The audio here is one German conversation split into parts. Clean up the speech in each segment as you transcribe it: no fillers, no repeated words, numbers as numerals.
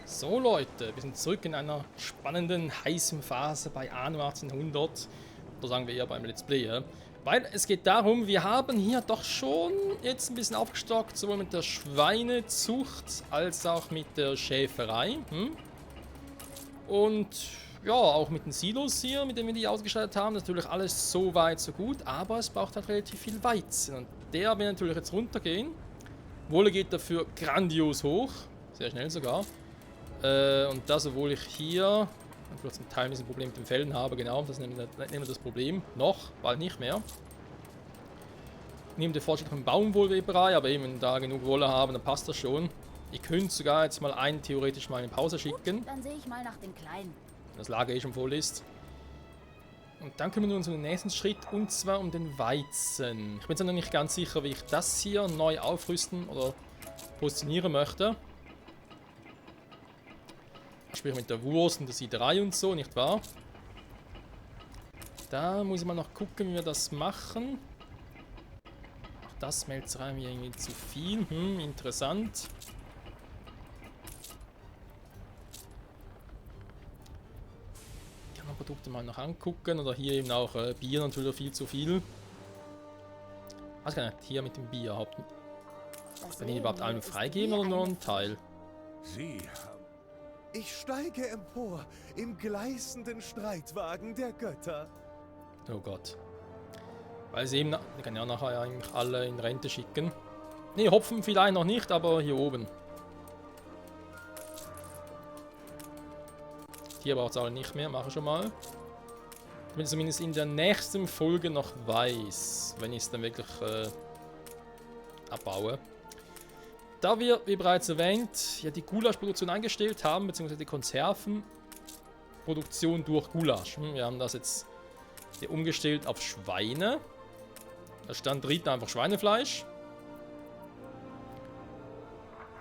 So Leute, wir sind zurück in einer spannenden, heißen Phase bei Anno 1800. Oder sagen wir eher beim Let's Play. Ja? Weil es geht darum, wir haben hier doch schon jetzt ein bisschen aufgestockt, sowohl mit der Schweinezucht als auch mit der Schäferei. Und ja, auch mit den Silos hier, mit denen wir die ausgestattet haben. Natürlich alles so weit, so gut, aber es braucht halt relativ viel Weizen. Und der will natürlich jetzt runtergehen. Wohle geht dafür grandios hoch, sehr schnell sogar. Und das, obwohl ich hier zum Teil ein bisschen Problem mit den Fällen habe, genau, das nehmen wir das Problem. Noch, bald nicht mehr. Nehme den Fortschritt von Baumwollweberei, aber eben, wenn wir da genug Wolle haben, dann passt das schon. Ich könnte sogar jetzt mal einen theoretisch mal in Pause schicken. Gut, dann sehe ich mal nach dem Kleinen. Wenn das Lager eh schon voll ist. Und dann kümmern wir uns um den nächsten Schritt, und zwar um den Weizen. Ich bin jetzt noch nicht ganz sicher, wie ich das hier neu aufrüsten oder positionieren möchte. Sprich mit der Wurst und der Siederei und so, nicht wahr? Da muss ich mal noch gucken, wie wir das machen. Auch das Melzerei mir irgendwie zu viel. Interessant. Die anderen Produkte mal noch angucken. Oder hier eben auch Bier natürlich viel zu viel. Was kann ich hier mit dem Bier Kann ich überhaupt allen freigeben oder nur einen Teil? Sie haben... Ich steige empor im gleißenden Streitwagen der Götter. Oh Gott. Weil sie eben... Die kann ja nachher eigentlich alle in Rente schicken. Ne, Hopfen vielleicht noch nicht, aber hier oben. Hier braucht es alle nicht mehr, mache ich schon mal. Damit ich zumindest in der nächsten Folge noch weiß, wenn ich es dann wirklich abbaue. Da wir, wie bereits erwähnt, ja die Gulaschproduktion eingestellt haben, beziehungsweise die Konservenproduktion durch Gulasch. Wir haben das jetzt hier umgestellt auf Schweine. Da stand drin einfach Schweinefleisch.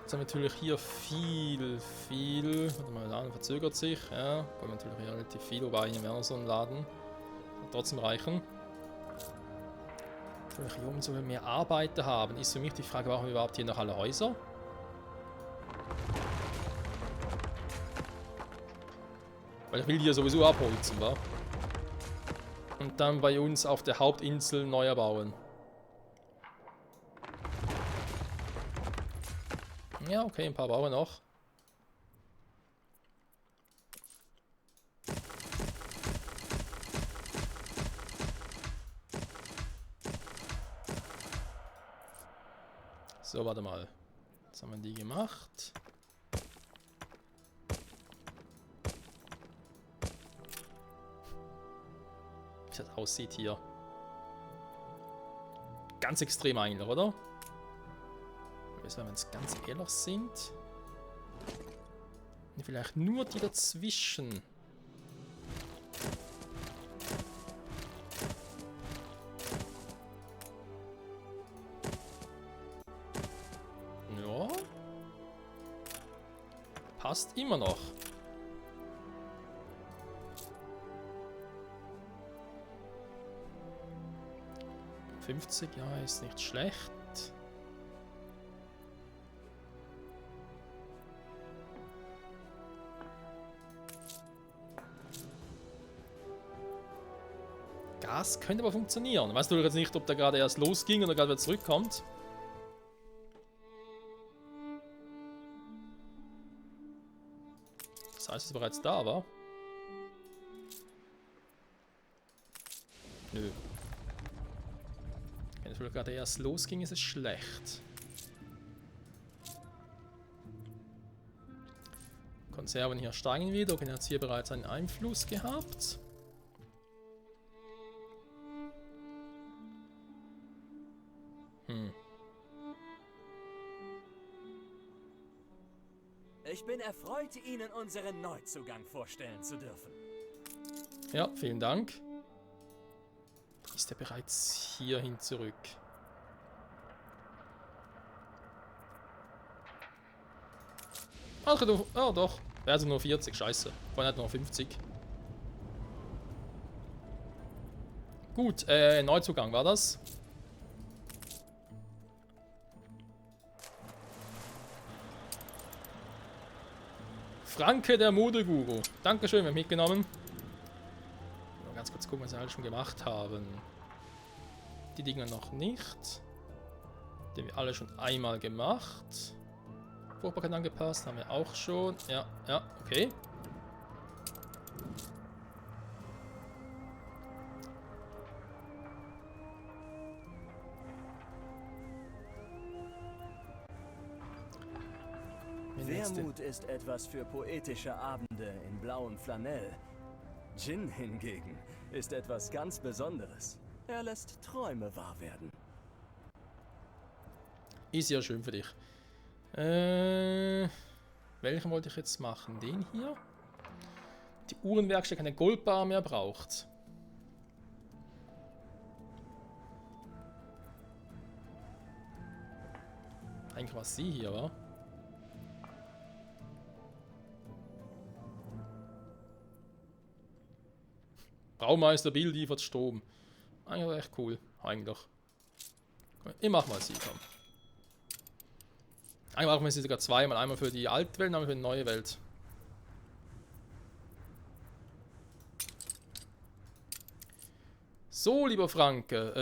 Jetzt haben wir natürlich hier viel. Warte mal, der Laden verzögert sich. Ja, kommt natürlich hier relativ viel, wobei hier wäre noch so ein Laden. Kann trotzdem reichen. Natürlich hier umso mehr Arbeiter haben, ist für mich die Frage, brauchen wir überhaupt hier noch alle Häuser? Weil ich will hier sowieso abholzen, wa? Und dann bei uns auf der Hauptinsel neu erbauen. Ja, okay, ein paar bauen noch. So, warte mal. Jetzt haben wir die gemacht. Wie das aussieht hier. Ganz extrem eigentlich, oder? Wenn wir jetzt ganz ehrlich sind. Vielleicht nur die dazwischen. Ja. Passt immer noch. $50, ja, ist nicht schlecht. Gas könnte aber funktionieren. Weißt du jetzt nicht, ob der gerade erst losging oder gerade wieder zurückkommt? Das heißt, es bereits da war. Nö. Wenn es gerade erst losging, ist es schlecht. Konserven hier steigen wieder. Okay, hat es hier bereits einen Einfluss gehabt. Ich bin erfreut, Ihnen unseren Neuzugang vorstellen zu dürfen. Ja, vielen Dank. Ist er bereits hierhin zurück? Ach, oh doch. Er hat nur 40, scheiße. Vorhin hat er noch 50. Gut, Neuzugang war das. Franke, der Modeguru. Dankeschön, wir haben mitgenommen. Mal ganz kurz gucken, was wir alles schon gemacht haben. Die Dinger noch nicht. Die haben wir alle schon einmal gemacht. Vorpacken angepasst, haben wir auch schon. Ja, okay. Wermut ist etwas für poetische Abende in blauem Flanell. Djinn hingegen ist etwas ganz Besonderes. Er lässt Träume wahr werden. Ist ja schön für dich. Welchen wollte ich jetzt machen? Den hier? Die Uhrenwerkstatt keine Goldbar mehr braucht. Eigentlich war es sie hier, wa? Braumeister Bill liefert Strom. Eigentlich echt cool. Eigentlich. Ich mach mal sie, komm. Eigentlich brauchen wir sie sogar zweimal. Einmal für die alte Welt und einmal für die neue Welt. So, lieber Franke.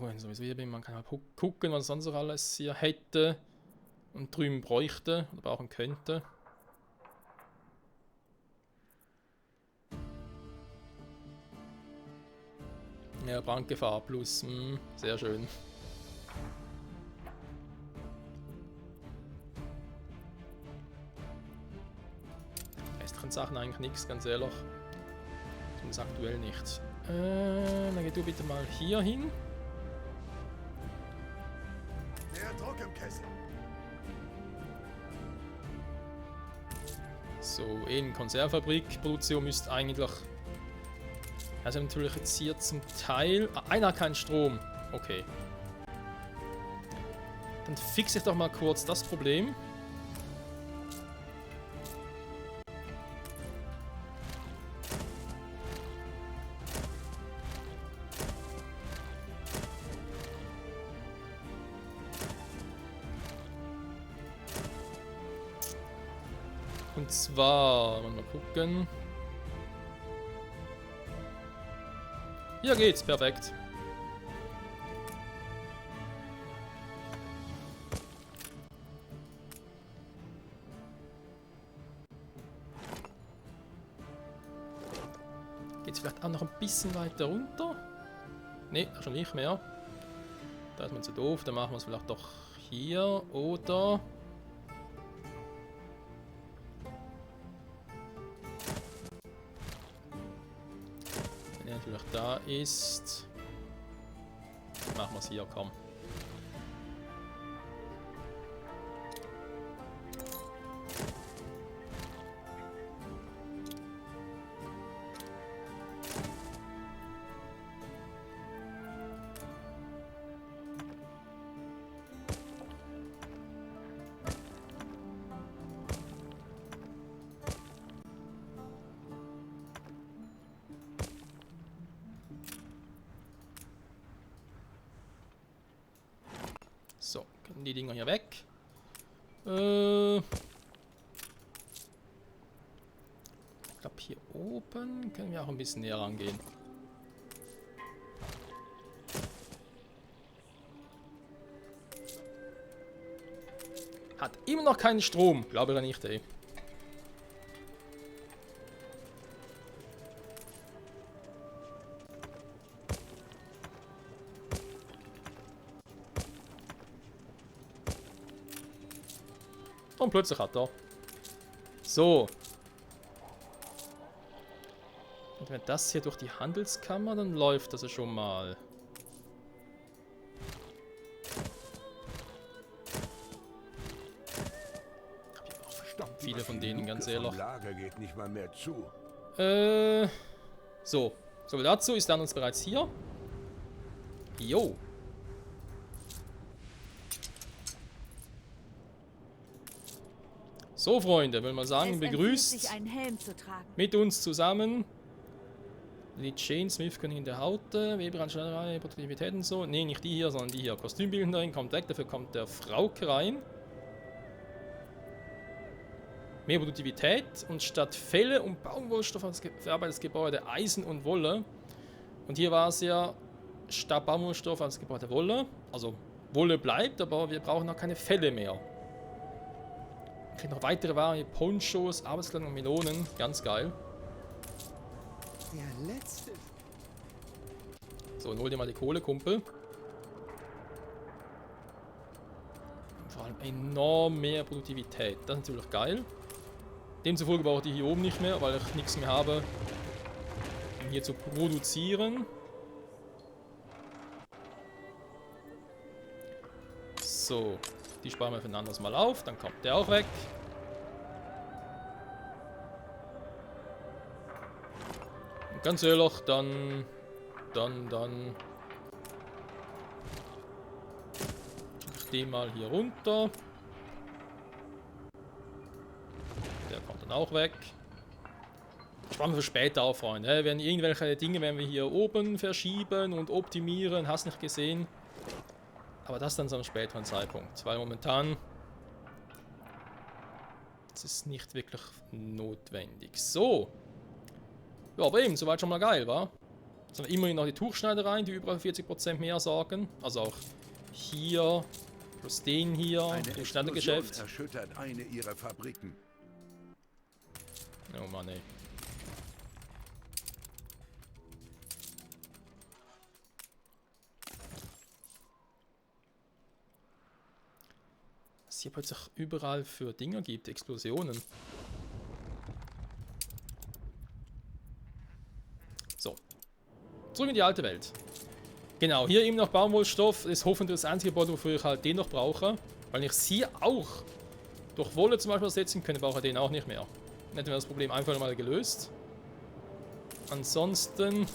Wenn ich sowieso hier bin, man kann mal gucken, was sonst noch alles hier hätte. Und drüben bräuchte. Oder brauchen könnte. Ja, Brandgefahr plus. Sehr schön. Restlichen Sachen eigentlich nichts, ganz ehrlich. Zumindest aktuell nichts. Dann geh du bitte mal hier hin. Der Druck im Kessel. So, in Konservenfabrik. Produktion müsste eigentlich. Also natürlich jetzt hier zum Teil. Einer hat keinen Strom. Okay. Dann fixe ich doch mal kurz das Problem. Und zwar, mal gucken. Hier geht's, perfekt. Geht's vielleicht auch noch ein bisschen weiter runter? Ne, schon nicht mehr. Da ist man zu doof, dann machen wir es vielleicht doch hier oder... Wenn er natürlich da ist, machen wir es hier, komm. So, können die Dinger hier weg. Ich glaube, hier oben können wir auch ein bisschen näher rangehen. Hat immer noch keinen Strom, glaube ich nicht, ey. Und plötzlich hat er. So. Und wenn das hier durch die Handelskammer, dann läuft das ja schon mal. Viele von denen, ganz ehrlich. Lager geht nicht mal mehr zu. So. So, dazu ist dann uns bereits hier. Jo. So, Freunde, will man sagen, begrüßt sich, einen Helm zu tragen. mit uns zusammen. Die Jane Smith Königin der Haute, Weber an Schneiderei, Produktivität und so. Ne, nicht die hier, sondern die hier. Kostümbildnerin kommt weg, dafür kommt der Frauke rein. mehr Produktivität und statt Felle und Baumwollstoff als verarbeitetes Gebäude Eisen und Wolle. Und hier war es ja statt Baumwollstoff als Gebäude Wolle. Also Wolle bleibt, aber wir brauchen auch keine Felle mehr. Wir kriegen noch weitere Waren wie Ponchos, Arbeitskleidung und Melonen. Ganz geil. Der letzte. So, und hol dir mal die Kohle, Kumpel. Vor allem enorm mehr Produktivität. Das ist natürlich geil. Demzufolge brauche ich die hier oben nicht mehr, weil ich nichts mehr habe, um hier zu produzieren. So, die sparen wir für ein anderes Mal auf. Dann kommt der auch weg. Und ganz ehrlich, dann ich den mal hier runter. Der kommt dann auch weg. Sparen wir für später auf, Freunde. Wenn irgendwelche Dinge werden wir hier oben verschieben und optimieren, hast nicht gesehen. Aber das dann zu einem späteren Zeitpunkt, weil momentan das ist nicht wirklich notwendig. So. Ja, aber eben, soweit schon mal geil, wa? Jetzt haben wir immerhin noch die Tuchschneidereien, die überall 40% mehr sagen. Also auch hier, plus den hier, im Schneidergeschäft. Erschüttert eine ihrer Fabriken. Oh Mann, ey. Was hier plötzlich überall für Dinger gibt, Explosionen. So. Zurück in die alte Welt. Genau, hier eben noch Baumwollstoff. Das ist hoffentlich das einzige Gebäude, wofür ich halt den noch brauche. Weil ich sie auch durch Wolle zum Beispiel ersetzen könnte, brauche ich den auch nicht mehr. Dann hätten wir das Problem einfach mal gelöst. Ansonsten,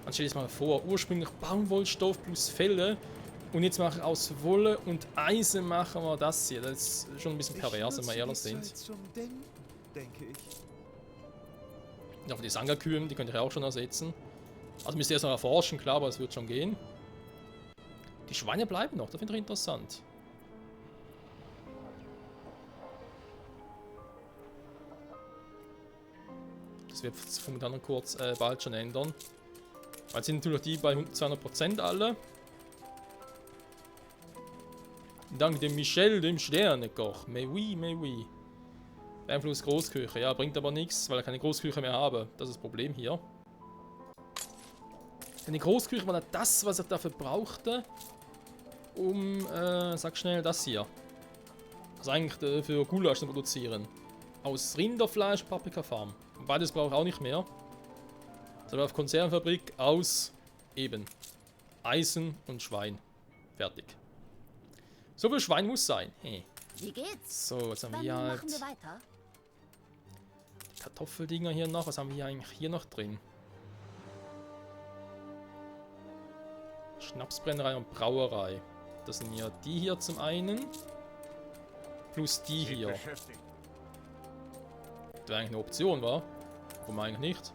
dann stell ich mal vor, ursprünglich Baumwollstoff plus Felle. Und jetzt mache ich aus Wolle und Eisen machen wir das hier. Das ist schon ein bisschen pervers, wenn wir ehrlich sind. Zum Denken, denke ich. Ja, für die Sanga-Kühen, die könnte ich auch schon ersetzen. Also müsst ihr erst noch erforschen, klar, aber es wird schon gehen. Die Schweine bleiben noch, das finde ich interessant. Das wird sich momentan noch kurz bald schon ändern. Weil sind natürlich die bei 200% alle. Dank dem Michel, dem Sternekoch. Mais oui, mais oui. Einfluss Großküche. Ja, bringt aber nichts, weil ich keine Großküche mehr habe. Das ist das Problem hier. Denn die Großküche war das, was ich dafür brauchte, um, sag schnell, das hier. Also eigentlich für Gulasch zu produzieren. Aus Rinderfleisch, Paprikafarm. Beides brauche ich auch nicht mehr. Sondern auf Konservenfabrik aus eben Eisen und Schwein. Fertig. So viel Schwein muss sein. Hey. Wie geht's? So, jetzt haben wir Wann hier halt machen wir weiter? die Kartoffeldinger hier noch. Was haben wir hier eigentlich hier noch drin? Schnapsbrennerei und Brauerei. Das sind ja die hier zum einen. Plus die hier. Das wäre eigentlich eine Option, wa? Warum eigentlich nicht?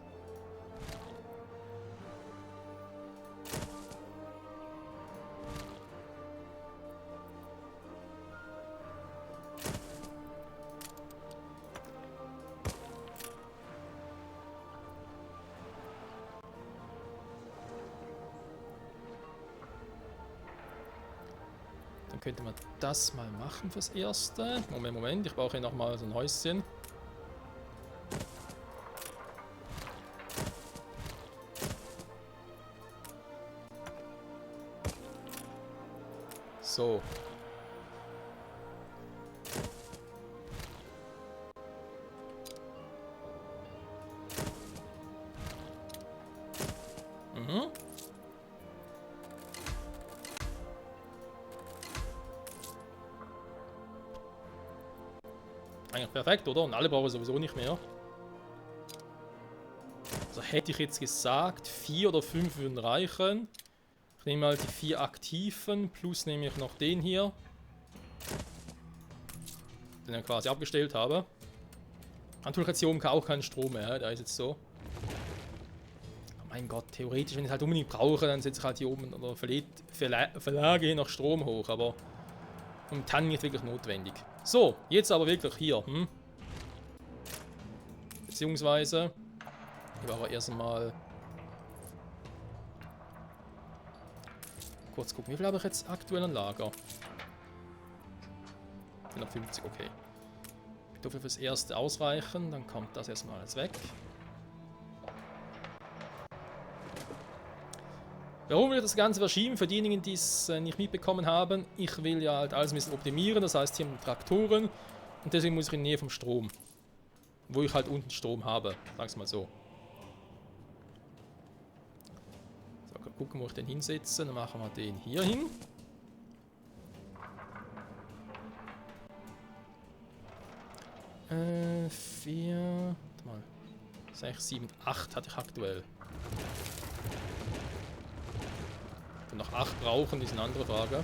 Dann könnte man das mal machen fürs Erste. Moment, ich brauche hier nochmal so ein Häuschen. So. Mhm. Eigentlich perfekt, oder? Und alle brauchen wir sowieso nicht mehr. Also hätte ich jetzt gesagt, 4 oder 5 würden reichen. Ich nehme mal die 4 aktiven, plus nehme ich noch den hier. Den ich quasi abgestellt habe. Natürlich jetzt hier oben auch keinen Strom mehr, der ist jetzt so. Oh mein Gott, theoretisch, wenn ich es halt unbedingt brauche, dann setze ich halt hier oben oder verlage hier noch Strom hoch, aber momentan nicht wirklich notwendig. So, jetzt aber wirklich hier. Beziehungsweise, ich war aber erst einmal kurz gucken, wie viel habe ich jetzt aktuell an Lager? 150, okay. Ich dürfte fürs erste ausreichen, dann kommt das erstmal alles weg. Warum will ich das Ganze verschieben? Für diejenigen, die es nicht mitbekommen haben, ich will ja halt alles ein bisschen optimieren, das heißt hier mit Traktoren und deswegen muss ich in der Nähe vom Strom. Wo ich halt unten Strom habe, sag's mal so. So, gucken, wo ich den hinsetze, dann machen wir den hier hin. Vier, warte mal, 6, 7, 8 hatte ich aktuell. Und noch 8 brauchen, ist eine andere Frage.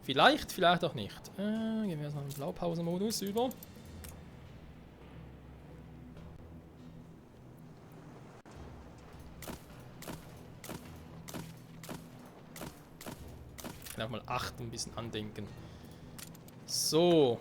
Vielleicht, vielleicht auch nicht. Gehen wir erstmal in den Blaupausenmodus über. Ich kann auch mal 8 ein bisschen andenken. So.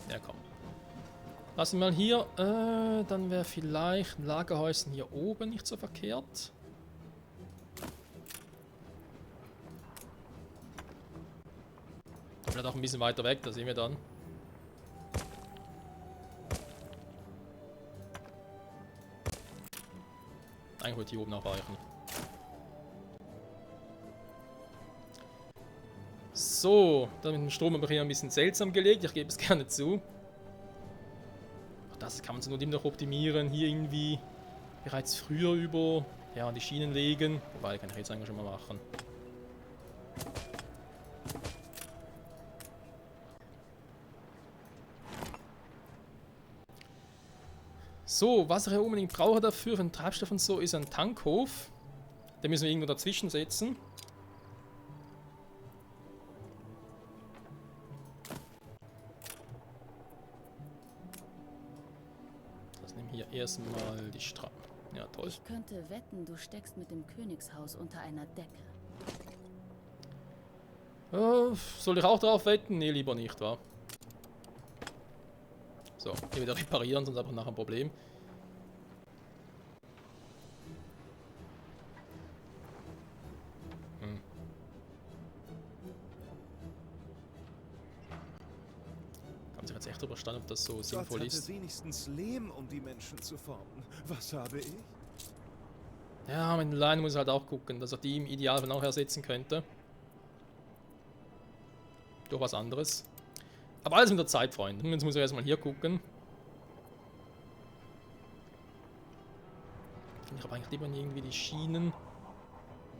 Ja, komm. Lassen wir mal hier. Dann wäre vielleicht ein Lagerhäuschen hier oben nicht so verkehrt. Vielleicht auch ein bisschen weiter weg, da sehen wir dann. Eigentlich wollte ich hier oben auch reichen. So, dann mit dem Strom habe ich hier ein bisschen seltsam gelegt, ich gebe es gerne zu. Auch das kann man so nur noch optimieren, hier irgendwie bereits früher über ja, die Schienen legen. Wobei, kann ich jetzt eigentlich schon mal machen. So, was ich hier unbedingt brauche dafür, für den Treibstoff und so, ist ein Tankhof. Den müssen wir irgendwo dazwischen setzen. Hier erstmal die Straße. Ja, toll. Ich könnte wetten, du steckst mit dem Königshaus unter einer Decke. Soll ich auch drauf wetten? Nee, lieber nicht, wa? So, hier wieder reparieren, sonst einfach nachher ein Problem. Kann sich jetzt echt überstanden, ob das so sinnvoll Gott ist. hatte wenigstens Lehm, um die Menschen zu formen. Was habe ich? Ja, mit den Leinen muss ich halt auch gucken, dass er die im Idealfall auch ersetzen könnte. Durch was anderes. Aber alles mit der Zeit, Freunde. Jetzt muss ich erstmal hier gucken. Ich habe eigentlich lieber irgendwie die Schienen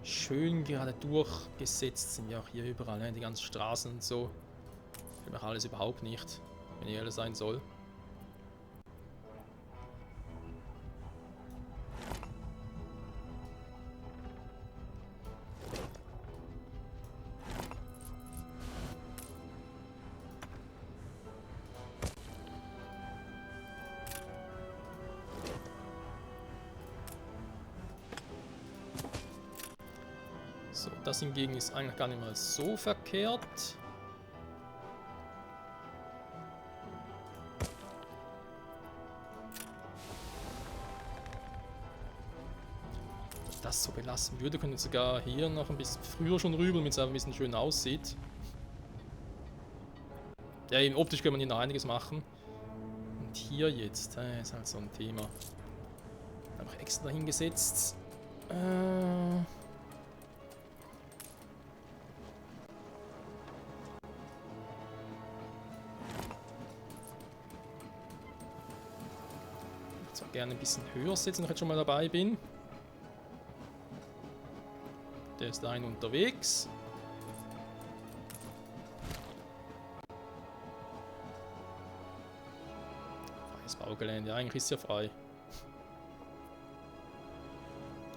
schön gerade durchgesetzt. Sind ja auch hier überall, ne? Die ganzen Straßen und so. Ich mache alles überhaupt nicht, wenn ich ehrlich sein soll. So, das hingegen ist eigentlich gar nicht mal so verkehrt. Wenn das so belassen würde, könnte ich sogar hier noch ein bisschen früher schon rüber, damit es einfach ein bisschen schön aussieht. Ja, eben optisch kann man hier noch einiges machen. Und hier jetzt, ist halt so ein Thema. Einfach extra hingesetzt. Gerne ein bisschen höher setzen, wenn ich jetzt schon mal dabei bin. Der ist dahin unterwegs. Augelände. Eigentlich ist es ja frei.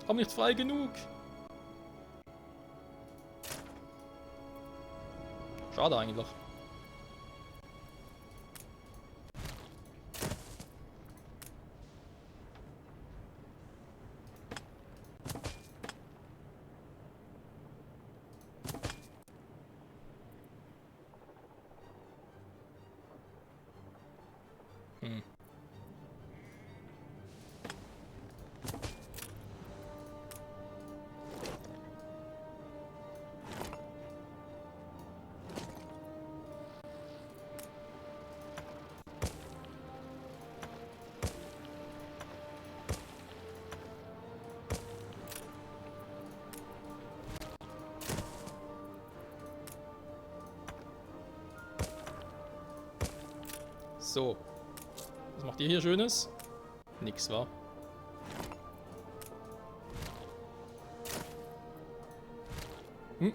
Aber nicht frei genug. Schade eigentlich. So. Was macht ihr hier Schönes? Nix, wa? Hm.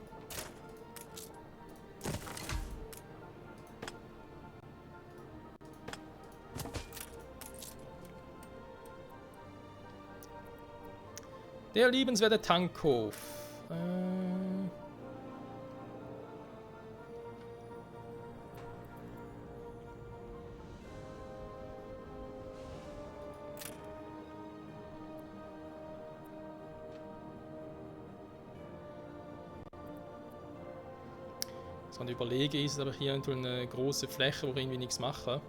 Der liebenswerte Tankhof. Was man überlege, ist aber hier eine große Fläche, wo wir irgendwie nichts machen.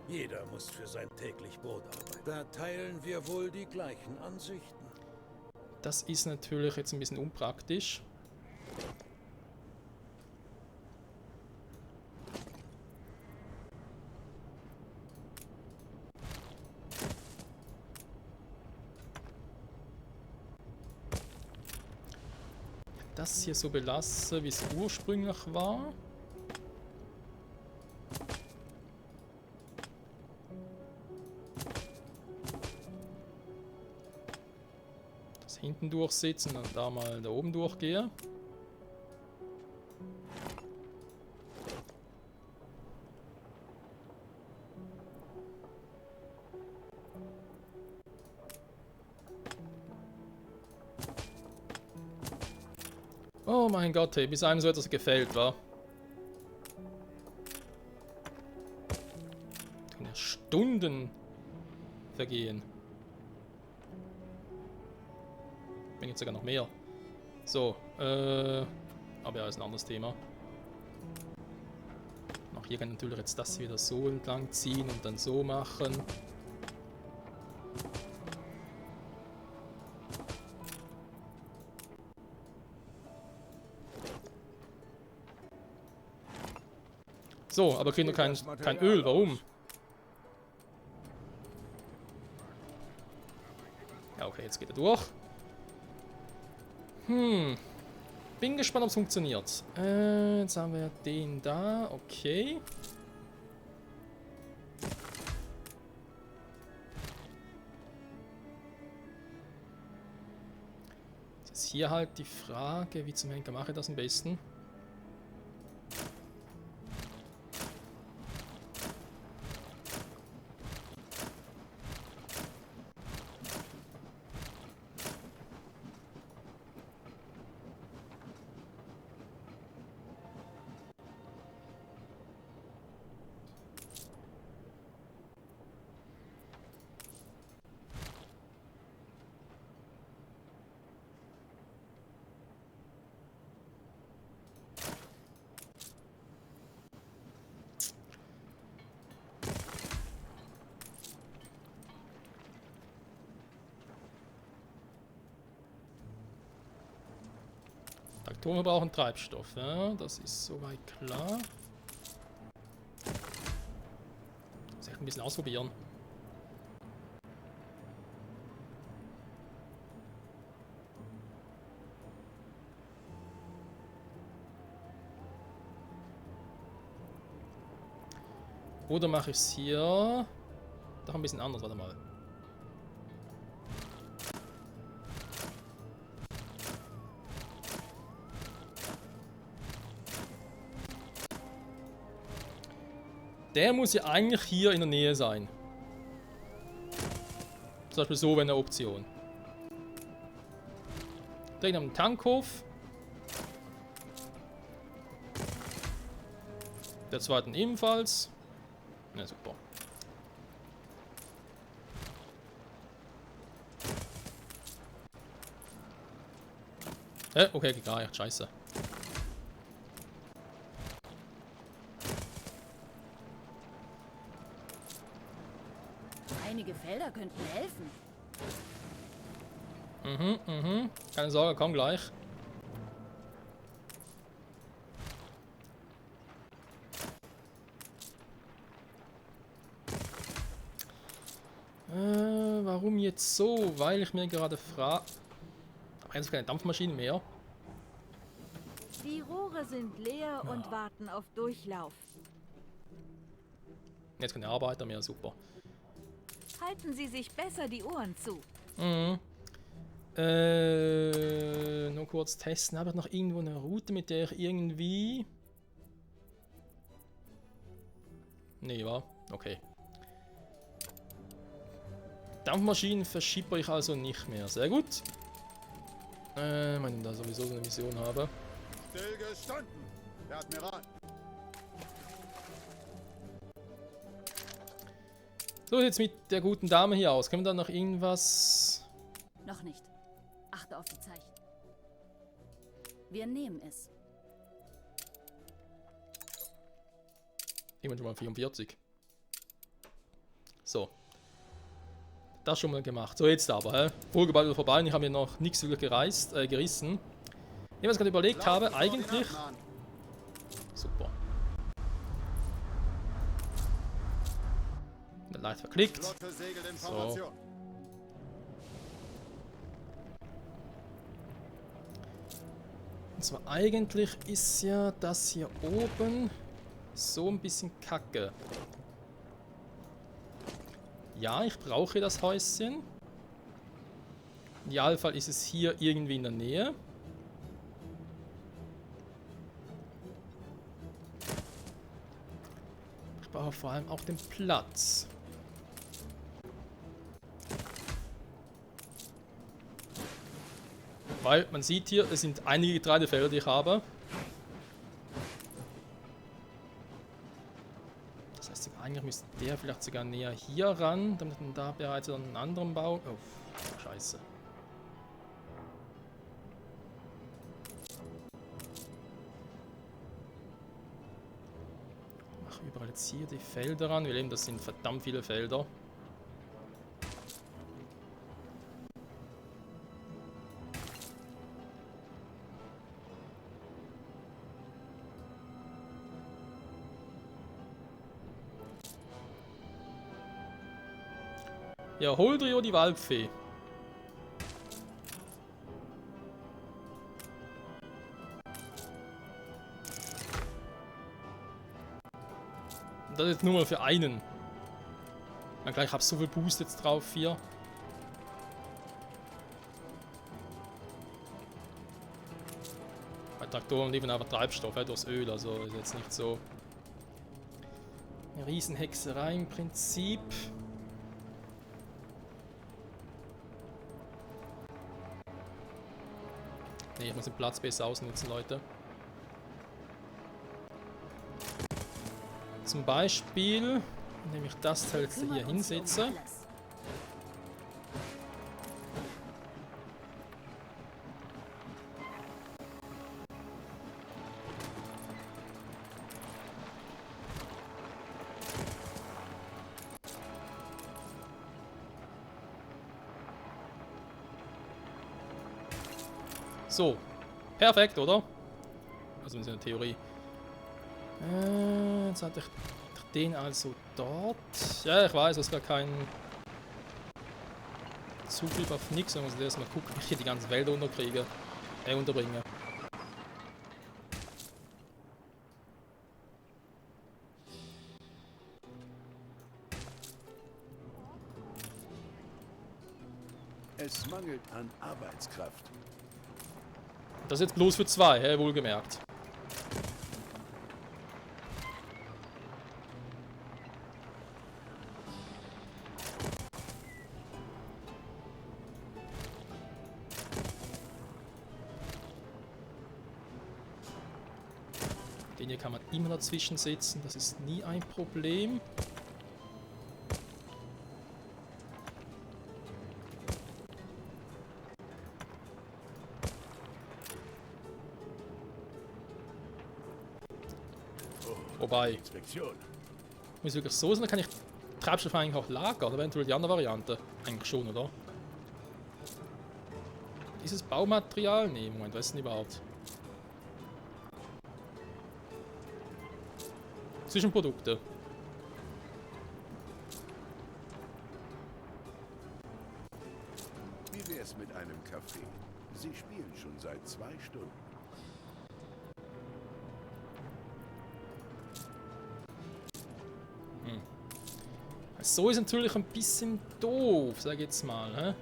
Jeder muss für sein täglich Brot arbeiten. Da teilen wir wohl die gleichen Ansichten. Das ist natürlich jetzt ein bisschen unpraktisch. Das hier so belassen, wie es ursprünglich war. Das hinten durchsitzen und da mal da oben durchgehen. Oh mein Gott, hey, bis einem so etwas gefällt, wa? Tun ja Stunden vergehen. Wenn jetzt sogar noch mehr. So, aber ja, ist ein anderes Thema. Auch hier kann ich natürlich jetzt das wieder so entlang ziehen und dann so machen. So, aber kriegen wir kein Öl. Warum? Ja, okay, jetzt geht er durch. Bin gespannt, ob es funktioniert. Jetzt haben wir den da. Okay. Jetzt ist hier halt die Frage, wie zum Henker mache ich das am besten? Traktoren brauchen Treibstoff, ja, das ist soweit klar. Muss echt ein bisschen ausprobieren. Oder mache ich es hier doch ein bisschen anders, warte mal. Der muss ja eigentlich hier in der Nähe sein. Zum Beispiel so wäre eine Option. Direkt am Tankhof. Der zweiten ebenfalls. Na super. Okay, gereicht, scheiße. Einige Felder könnten helfen. Keine Sorge, komm gleich. Warum jetzt so? Weil ich mir gerade frage... Aber jetzt keine Dampfmaschine mehr. Die Rohre sind leer und warten auf Durchlauf. Jetzt keine Arbeiter mehr, super. Halten Sie sich besser die Ohren zu. Nur kurz testen. Habe ich noch irgendwo eine Route, mit der ich irgendwie... Nee, war? Okay. Dampfmaschinen verschiebe ich also nicht mehr. Sehr gut. Wenn ich da sowieso so eine Mission habe. Stillgestanden, der Admiral. So sieht es mit der guten Dame hier aus. Können wir da noch irgendwas... Noch nicht. Achte auf die Zeichen. Wir nehmen es. Irgendwann schon mal 44. So. Das schon mal gemacht. So, jetzt aber, hä? Folge bald wieder vorbei und ich habe mir noch nichts wirklich gerissen. Ich was gerade überlegt habe, eigentlich... Super. Leicht verklickt. So. Und zwar eigentlich ist ja das hier oben so ein bisschen kacke. Ja, ich brauche das Häuschen. Im Idealfall ist es hier irgendwie in der Nähe. Ich brauche vor allem auch den Platz. Weil man sieht hier, es sind einige Getreidefelder, die ich habe. Das heißt, eigentlich müsste der vielleicht sogar näher hier ran, damit man da bereits einen anderen Bau... Oh, scheiße. Ich mache überall jetzt hier die Felder ran, weil eben das sind verdammt viele Felder. Ja, Holdrio, die Waldfee. Und das jetzt nur mal für einen. Na klar, ich habe so viel Boost jetzt drauf hier. Bei Traktoren liefern einfach Treibstoff, durchs Öl, also ist jetzt nicht so eine Riesenhexerei im Prinzip. Nee, ich muss den Platz besser ausnutzen, Leute. Zum Beispiel, indem ich das Teil jetzt hier hinsetze. So, perfekt, oder? Also in der Theorie. Jetzt hatte ich den also dort. Ja, ich weiß, es ist gar kein Zugriff auf nichts. Ich muss erstmal gucken, wie ich hier die ganze Welt unterkriege. Unterbringe. Es mangelt an Arbeitskraft. Das ist jetzt bloß für 2, wohlgemerkt. Den hier kann man immer dazwischen setzen, das ist nie ein Problem. Wobei, Inspektion. muss wirklich so sein, dann kann ich Treibstoff eigentlich auch lagern, oder eventuell die andere Variante. Eigentlich schon, oder? Dieses Baumaterial? Nee, Moment, was ist denn überhaupt? Zwischenprodukte. Wie wär's mit einem Kaffee? Sie spielen schon seit 2 Stunden. So ist natürlich ein bisschen doof, sag ich jetzt mal. Hä?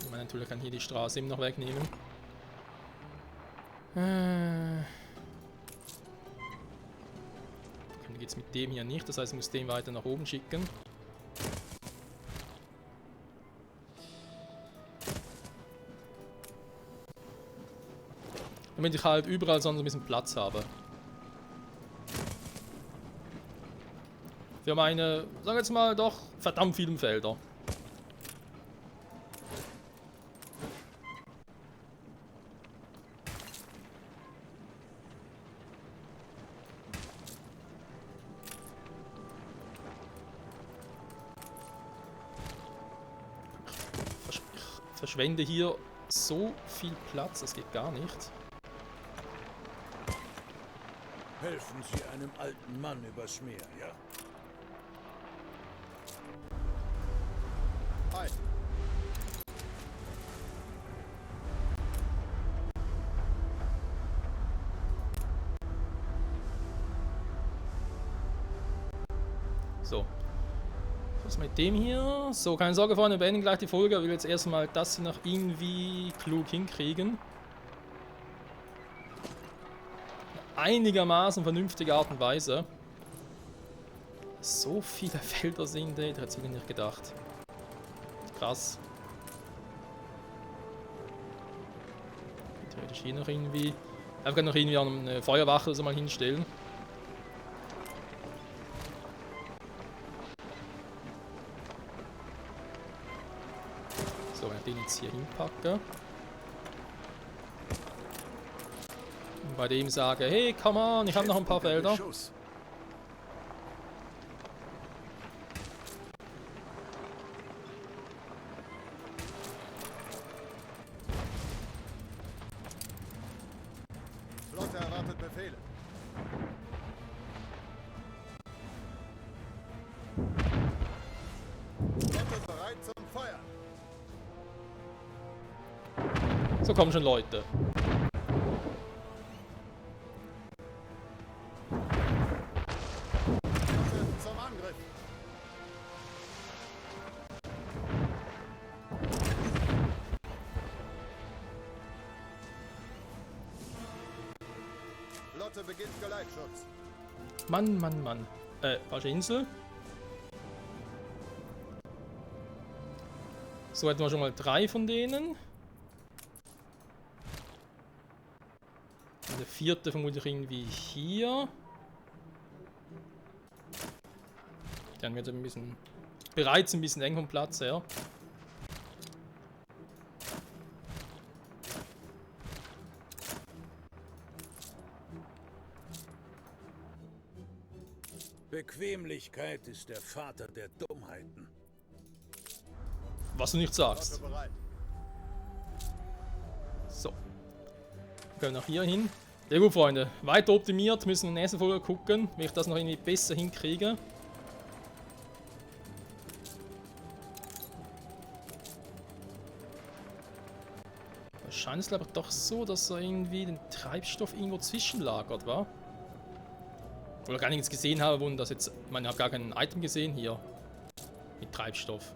Man natürlich kann hier die Straße eben noch wegnehmen. Geht's mit dem hier nicht, das heißt, ich muss den weiter nach oben schicken. Damit ich halt überall sonst ein bisschen Platz habe. Für meine, sagen wir jetzt mal, doch verdammt vielen Felder. Ich verschwende hier so viel Platz, das geht gar nicht. Helfen Sie einem alten Mann übers Meer, ja? Hi. So. Was mit dem hier? So, keine Sorge, Freunde, wir beenden gleich die Folge. Ich will jetzt erstmal das hier noch irgendwie klug hinkriegen. Einigermaßen vernünftige Art und Weise. So viele Felder sind, ey, das hätte ich nicht gedacht. Krass. Theoretisch hier noch irgendwie. Einfach noch irgendwie eine Feuerwache so mal hinstellen. So, wenn ich den jetzt hier hinpacke. Und bei dem sage, hey, come on, ich habe noch ein paar Felder. Flotte erwartet Befehle. Flotte bereit zum Feuer. So, kommen schon Leute. Flotte zum Angriff. Flotte beginnt Geleitschutz. Mann, Mann, Mann. Falsche Insel. So, hätten wir schon mal 3 von denen. Und der 4. vermutlich irgendwie hier. Dann wird es ein bisschen. Bereits ein bisschen eng vom Platz her. Bequemlichkeit ist der Vater der Dummheiten. Was du nicht sagst. Flotte bereit. So. Können wir noch hier hin. Sehr gut, Freunde. Weiter optimiert. Müssen wir in der nächsten Folge gucken, wie ich das noch irgendwie besser hinkriege. Wahrscheinlich ist es aber doch so, dass er irgendwie den Treibstoff irgendwo zwischenlagert, war. Oder gar nichts gesehen habe, wo das jetzt. Ich meine, ich habe gar kein Item gesehen hier. Mit Treibstoff.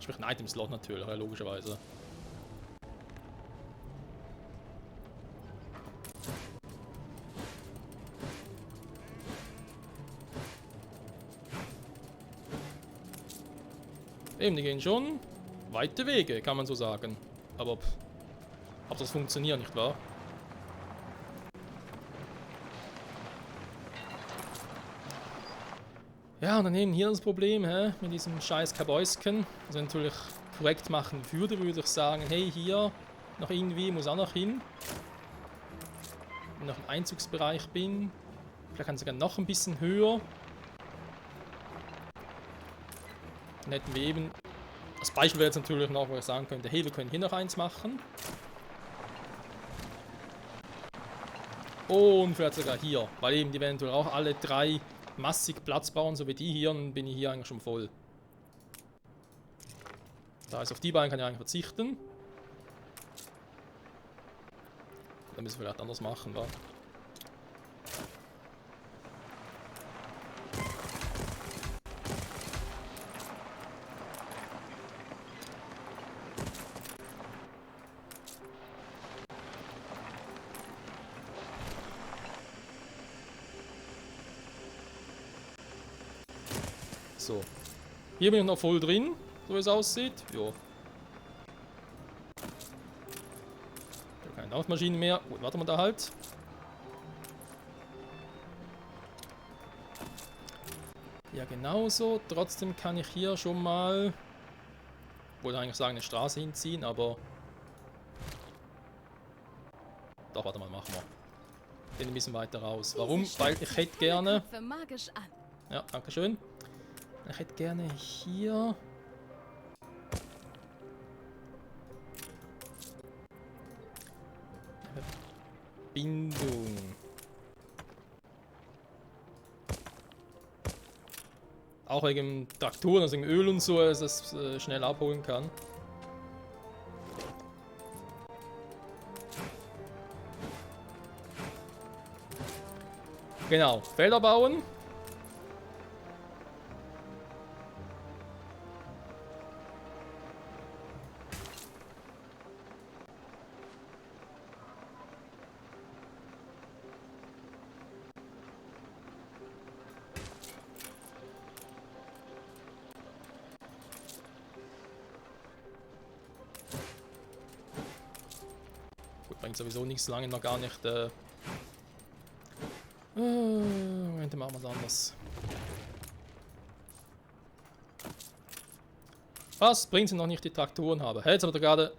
Sprich ein Item-Slot natürlich, ja, logischerweise. Eben, die gehen schon weite Wege, kann man so sagen. Aber ob das funktioniert, nicht wahr? Ja, und dann eben hier das Problem, mit diesem scheiß Kabäusken. Also natürlich korrekt machen würde ich sagen, hey, hier noch irgendwie, muss auch noch hin. Wenn ich noch im Einzugsbereich bin. Vielleicht kann es sogar noch ein bisschen höher. Dann hätten wir eben, das Beispiel wäre jetzt natürlich noch, wo ich sagen könnte, hey, wir können hier noch eins machen. Und vielleicht sogar hier, weil eben die werden natürlich auch alle 3 massig Platz brauchen, so wie die hier, und dann bin ich hier eigentlich schon voll. Das heißt, auf die beiden kann ich eigentlich verzichten. Dann müssen wir vielleicht anders machen, wa? So. Hier bin ich noch voll drin, so wie es aussieht. Jo. Keine Dampfmaschinen mehr. Gut, warten wir da halt. Ja, genauso. Trotzdem kann ich hier schon mal, wollte eigentlich sagen, eine Straße hinziehen, aber doch, warte mal, machen wir. Gehen ein bisschen weiter raus. Warum? Weil ich hätte gerne... magisch an. Ja, danke schön. Ich hätte gerne hier... eine Bindung. Auch wegen Traktoren, also wegen Öl und so, dass es schnell abholen kann. Genau, Felder bauen. Bringt sowieso nichts, lange noch gar nicht. Moment, machen wir es anders. Was bringt sie noch nicht die Traktoren habe? Hey, jetzt aber gerade.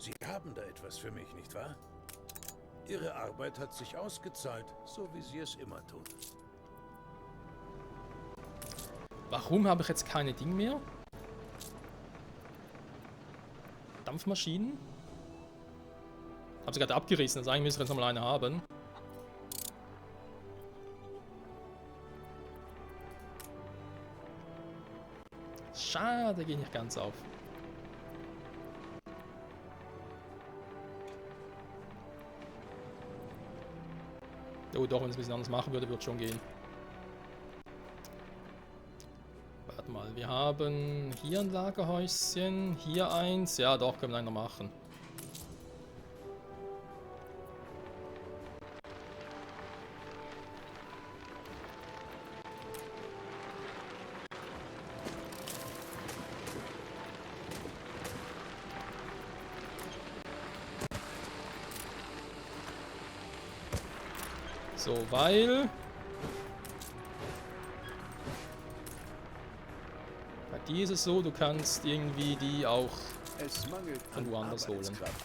Sie haben da etwas für mich, nicht wahr? Ihre Arbeit hat sich ausgezahlt, so wie Sie es immer tun. Warum habe ich jetzt keine Ding mehr? Dampfmaschinen? Habe sie gerade abgerissen, also eigentlich müsste ich jetzt nochmal eine haben. Schade, geht nicht ganz auf. Oh, doch, wenn es ein bisschen anders machen würde, würde es schon gehen. Warte mal, wir haben hier ein Lagerhäuschen, hier eins. Ja, doch, können wir noch machen. So, weil... Bei dir ist es so, du kannst irgendwie die auch Es mangelt von an woanders holen. Arbeitskraft.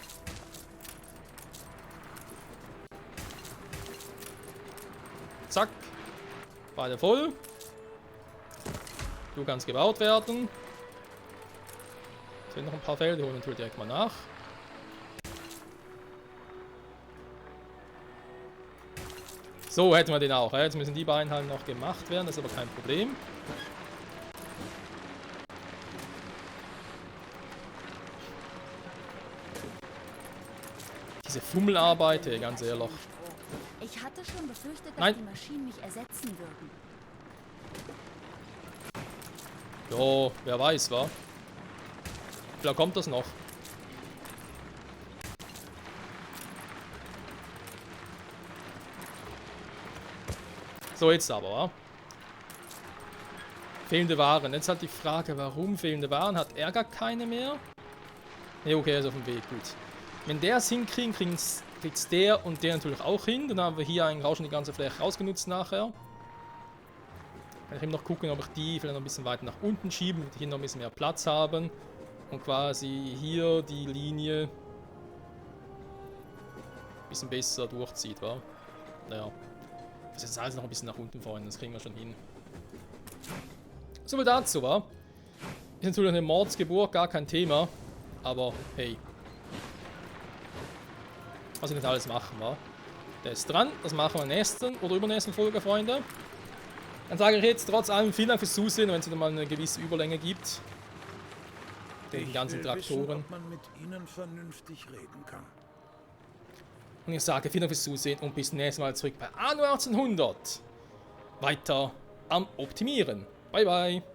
Zack. Beide voll. Du kannst gebaut werden. Es sind noch ein paar Felder, die holen wir natürlich direkt mal nach. So hätten wir den auch. Jetzt müssen die beiden halt noch gemacht werden, das ist aber kein Problem. Diese Fummelarbeit, ey, ganz ehrlich. Ich hatte schon befürchtet, dass Nein. die Maschinen mich ersetzen würden. Jo, wer weiß, wa? Vielleicht kommt das noch. So, jetzt aber, wa? Fehlende Waren. Jetzt halt die Frage, warum fehlende Waren? Hat er gar keine mehr? Ne, okay, er ist auf dem Weg, gut. Wenn der es hinkriegt, kriegt es der und der natürlich auch hin. Dann haben wir hier eigentlich auch schon die ganze Fläche rausgenutzt nachher. Kann ich eben noch gucken, ob ich die vielleicht noch ein bisschen weiter nach unten schieben, damit die hier noch ein bisschen mehr Platz haben. Und quasi hier die Linie ein bisschen besser durchzieht, wa? Naja. Das ist alles noch ein bisschen nach unten vorhin, das kriegen wir schon hin. So viel dazu, wa? Ist natürlich eine Mordsgeburt, gar kein Thema. Aber hey. Was wir nicht alles machen, wa? Der ist dran, das machen wir in der nächsten oder übernächsten Folge, Freunde. Dann sage ich jetzt trotz allem vielen Dank fürs Zusehen, wenn es wieder mal eine gewisse Überlänge gibt. Den ganzen Traktoren. Wissen, ob man mit ihnen vernünftig reden kann. Und ich sage vielen Dank fürs Zusehen und bis nächstes Mal zurück bei Anno 1800. Weiter am Optimieren. Bye bye.